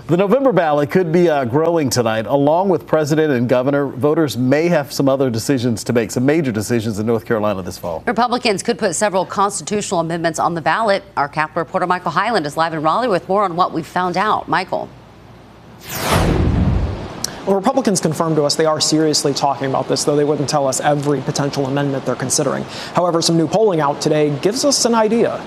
The November ballot could be growing tonight. Along with president and governor, voters may have some other decisions to make, some major decisions in North Carolina this fall. Republicans could put several constitutional amendments on the ballot. Our Capitol reporter Michael Hyland is live in Raleigh with more on what we found out. Michael. Well, Republicans confirmed to us they are seriously talking about this, though they wouldn't tell us every potential amendment they're considering. However, some new polling out today gives us an idea.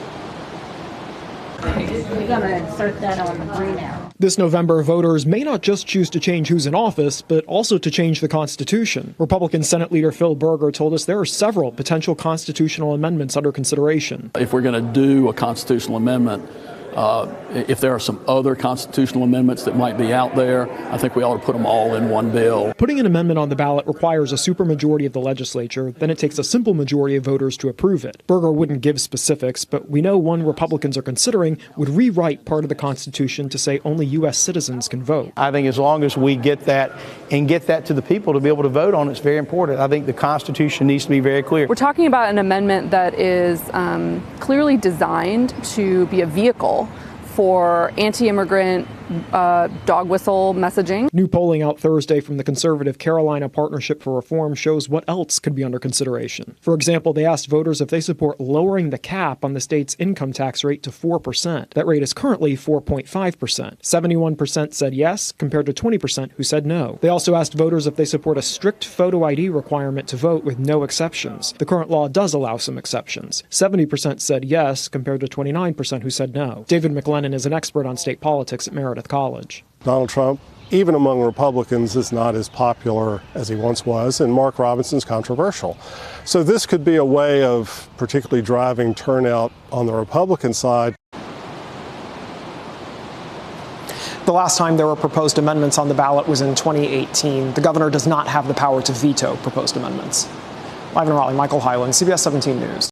We're going to insert that on the green arrow. This November, voters may not just choose to change who's in office, but also to change the Constitution. Republican Senate Leader Phil Berger told us there are several potential constitutional amendments under consideration. If we're going to do a constitutional amendment, if there are some other constitutional amendments that might be out there, I think we ought to put them all in one bill. Putting an amendment on the ballot requires a supermajority of the legislature. Then it takes a simple majority of voters to approve it. Berger wouldn't give specifics, but we know one Republicans are considering would rewrite part of the Constitution to say only U.S. citizens can vote. I think as long as we get that and get that to the people to be able to vote on, it's very important. I think the Constitution needs to be very clear. We're talking about an amendment that is clearly designed to be a vehicle for anti-immigrant dog whistle messaging. New polling out Thursday from the conservative Carolina Partnership for Reform shows what else could be under consideration. For example, they asked voters if they support lowering the cap on the state's income tax rate to 4%. That rate is currently 4.5%. 71% said yes, compared to 20% who said no. They also asked voters if they support a strict photo ID requirement to vote with no exceptions. The current law does allow some exceptions. 70% said yes, compared to 29% who said no. David McLennan is an expert on state politics at Meredith College. Donald Trump, even among Republicans, is not as popular as he once was, and Mark Robinson's controversial. So this could be a way of particularly driving turnout on the Republican side. The last time there were proposed amendments on the ballot was in 2018. The governor does not have the power to veto proposed amendments. Live in Raleigh, Michael Hyland, CBS 17 News.